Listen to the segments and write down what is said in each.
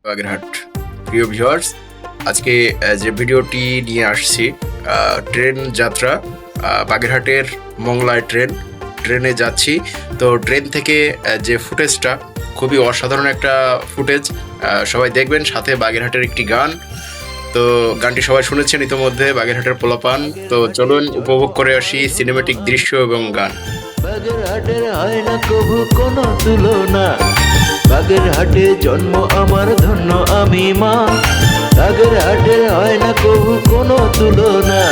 বাগেরহাট। প্রিয় ভিউয়ার্স, আজকে যে ভিডিওটি নিয়ে আসছি ট্রেন যাত্রা, বাগেরহাটের মংলায় ট্রেনে যাচ্ছি। তো ট্রেন থেকে যে ফুটেজটা খুবই অসাধারণ একটা ফুটেজ, সবাই দেখবেন। সাথে বাগেরহাটের একটি গান, তো গানটি সবাই শুনেছেন ইতোমধ্যে, বাগেরহাটের পোলাপান। তো চলুন উপভোগ করে আসি সিনেমেটিক দৃশ্য এবং গান। বাগেরহাটের হয় না কভু কোনো তুলনা, বাগেরহাটে জন্ম আমার ধন্য আমি মা। বাগেরহাটের হয় না কভু কোনো তুলনা,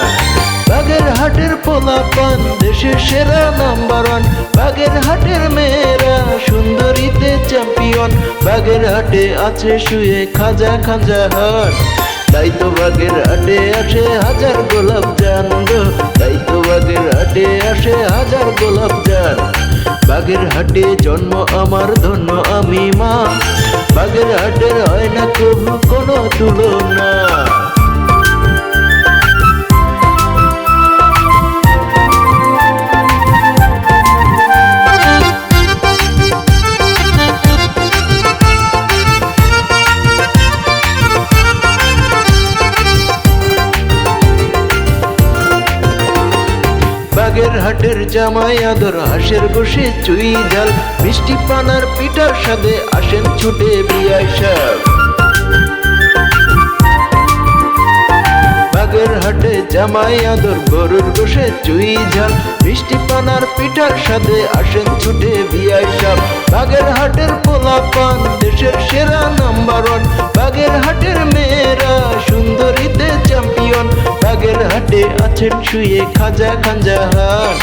বাগেরহাটের পোলাপান দেশের সেরা নাম্বার ওয়ান। বাগেরহাটের মেয়েরা সুন্দরীতে চ্যাম্পিয়ন, বাগেরহাটে আছে শুয়ে খাজা খাজা হাট। তাই তো বাগেরহাটে আসে হাজার গোলাপ জান গো, তাই তো বাগেরহাটে আসে হাজার গোলাপ জান। বাগেরহাটে জন্ম আমার ধন্য আমি মা, বাগেরহাটের হয় না কভু কোনো তুলনা। বাগেরহাটের জামাই আদর, হাঁসের গোশে চুই ঝাল, মিষ্টি পানার পিঠার সাথে আসেন ছুটে বিয়াই সাহেব। বাগেরহাটে জামাই আদর, গরুর গোশে চুই ঝাল, মিষ্টি পানার পিঠার সাথে আসেন ছুটে বিয়াই সাহেব। বাগেরহাটের পোলাপান দেশের সেরা নাম্বার ওয়ান, বাগেরহাটের মেয়েরা সুন্দরীতে চ্যাম্পিয়ন, বাগেরহাটে আছেন শুয়ে খাজা খাজা হাট।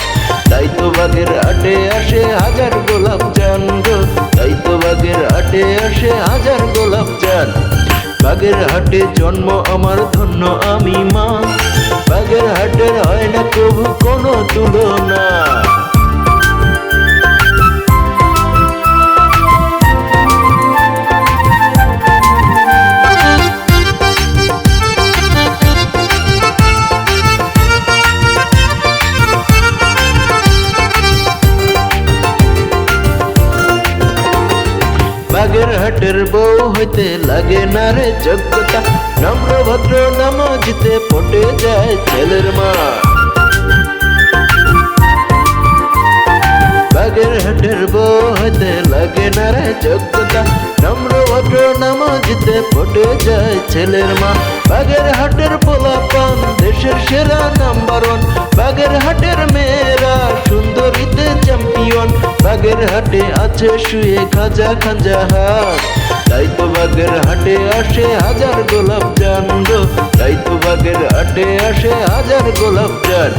তাই তো বাগেরহাটে আসে হাজার গোলাপ জান গো, তাই তো বাগেরহাটে আসে হাজার গোলাপ জান। বাগেরহাটে জন্ম আমার ধন্য আমি মা, বাগেরহাটের হয় না কভু কোনো তুলনা। বাগেরহাটের বউ হইতে লাগে না রে যোগ্যতা, নম্র ভদ্র নামাজিতে পটে যায় ছেলের মা। বাগেরহাটের বউ হইতে লাগে না রে যোগ্যতা, নম্র ভদ্র নামাজিতে পটে যায় ছেলের মা। বাগেরহাটের পোলাপান দেশের সেরা নাম্বার ওয়ান, বাগেরহাটের মেয়েরা সুন্দরীতে চ্যাম্পিয়ন, বাগেরহাটে আছে শুয়ে খাজা খাজা হাট। তাই তো বাগেরহাটে আসে হাজার গোলাপ জান গো, তাই তো বাগেরহাটে আসে হাজার গোলাপ জান।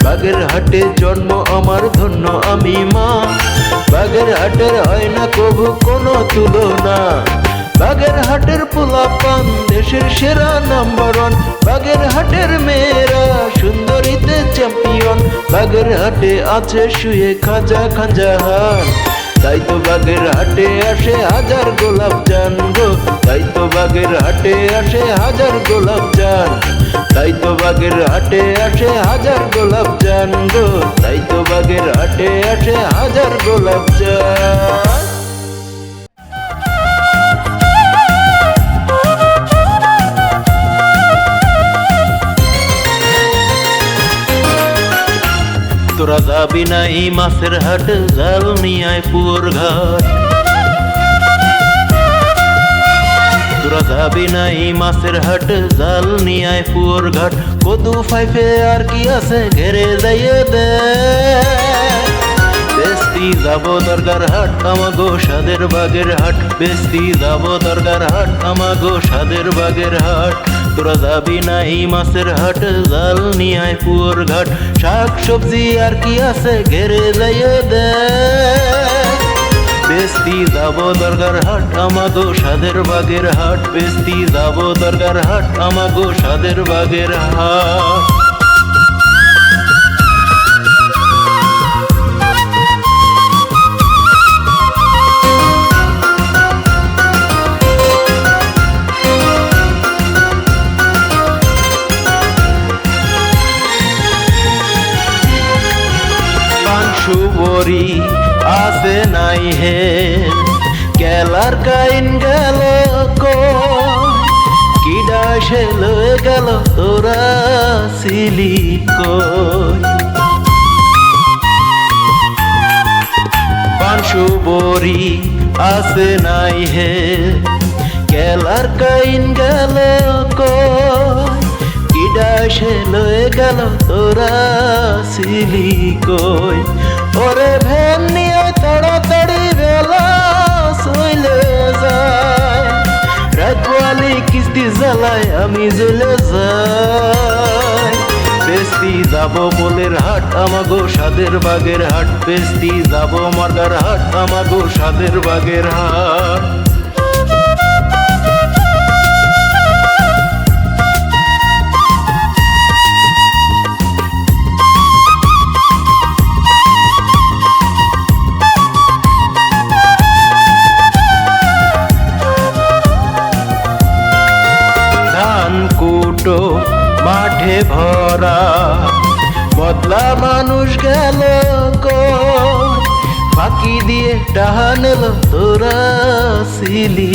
বাগেরহাটে জন্ম আমার ধন্য আমি মা, বাগেরহাটের হয় না কভু কোনো তুলনা। বাগেরহাটের পোলাপান দেশের সেরা নাম্বার ওয়ান, বাগেরহাটের মেয়েরা সুন্দরীতে চ্যাম্পিয়ন, বাগেরহাটে আছে শুয়ে খাজা খাজা হাট। তাই তো বাগেরহাটে আসে হাজার গোলাপ জান গো, তাই তো বাগেরহাটে আসে হাজার গোলাপ জান। তাই তো বাগেরহাটে আসে হাজার গোলাপ জান গো, তাই তো বাগেরহাটে আসে হাজার গোলাপ জান। তোরা যাবি না এই মাছের হাট, জাল নিয়ায় পুয়ার ঘাট। তোরা যাবি না এই মাছের হাট, জাল নিয়ায় পুয়ার ঘাট। কদু ফাইফে আর কি আছে ঘেরে যাইয়ে দে, বেস্তি যাব দরগার হাট আমাগো সাদের বাগের হাট, বেস্তি যাব দরগার হাট আমাগো সাদের বাগের হাট। তোরা যাবি না এই মাছের হাট, জাল নিয়ায় পুয়ার ঘাট। শাক সবজি আর কি আছে ঘেরে যাইয়ে দে, বেস্তি যাব দরগার হাট আমাগো সাদের বাগের হাট, বেস্তি যাব দরগার হাট আমাগো সাদের বাগের হাট। সুবরি আছে নাই হে, কেলার কাইন গেল সে লয়ে গেল তোরা ছিলি কই পানসু বড়ি আছে নাই হে কেলার কাইন গেল কই কিডা সে লয়ে গেল তোরা ছিলি কই ওরে ভ্যান নিয়ে তাড়াতাড়ি বেলা চলে যায় রাত পোয়ালি কিস্তি জ্বালায় আমি জ্বলে যাই বেস্তি যাব পোলের হাট আমাগো সাদের বাগের হাট বেস্তি যাব মার্গার হাট আমাগো সাদের বাগের হাট কুটো মাঠে ভরা বদলা মানুষ গেল ফাঁকি দিয়ে টাহানেল তোরা ছিলি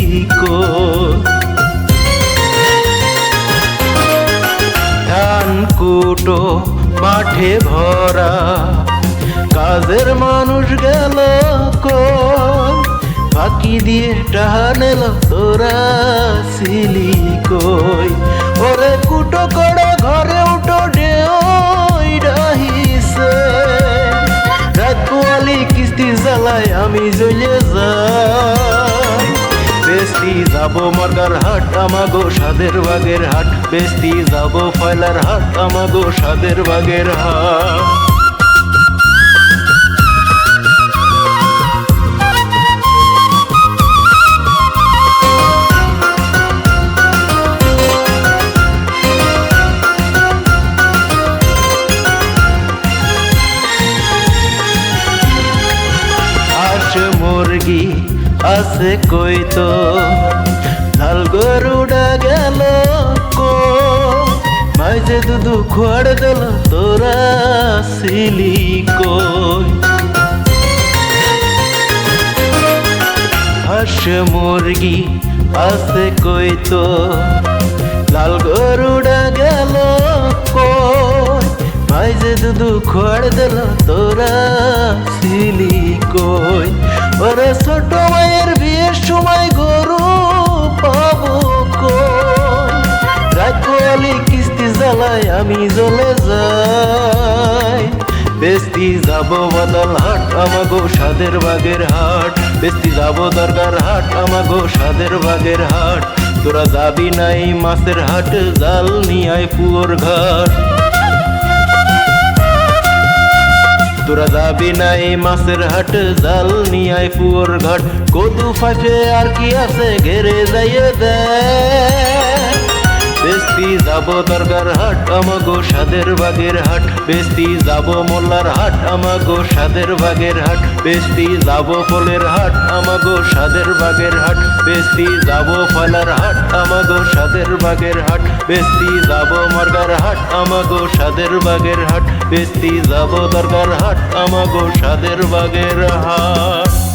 ধান কুটো মাঠে ভরা কাজের মানুষ গেল ফাঁকি দিয়ে টাহানেল তোরা ছিলি কই ওরে কুটো করে ঘরে উঠো ডাহিছে রাত পোয়ালি কিস্তি জ্বালায় আমি জ্বলে যাই বেস্তি যাব মার্গার হাট আমাগো সাদের বাগের হাট বেস্তি যাব ফয়লার হাট আমাগো সাদের বাগের হাট মুরগি আছে কই তো লাল গরুডা গেল মাঝে দুধু খোয়াড় দিল তোরা ছিলি কই হাঁস মুরগি আছে কই তো লাল গরুডা গেল মাঝে দুধু খোয়াড় দিল তোরা ছিলি কই ওরে ছোট মায়ের বিয়ের সময় গরু পাবো কই রাত পোয়ালি কিস্তি জ্বালায় আমি জ্বলে যাই বেস্তি যাব বদল হাট আমাগো সাদের বাগের হাট বেস্তি যাব দরগার হাট আমাগো সাদের বাগের হাট তোরা যাবি নাই মাছের হাট জাল নিয়ায় পুয়োর ঘাট তোরা যাবি নাই মাছের হাট জাল নিয়ায় পুয়োর ঘাট কদু ফাঁসে আর কি আছে ঘেরে যাইয়ে দেয় বেস্তি যাব দরগার হাট আমাগো সাদের বাগের হাট বেস্তি যাব মোল্লার হাট আমাগো সাদের বাগের হাট বেস্তি যাব পোলের হাট আমাগো সাদের বাগের হাট বেস্তি যাব ফয়লার হাট আমাগো সাদের বাগের হাট বেস্তি যাব মার্গার হাট আমাগো সাদের বাগের হাট বেস্তি যাব দরগার হাট আমাগো সাদের বাগের হাট।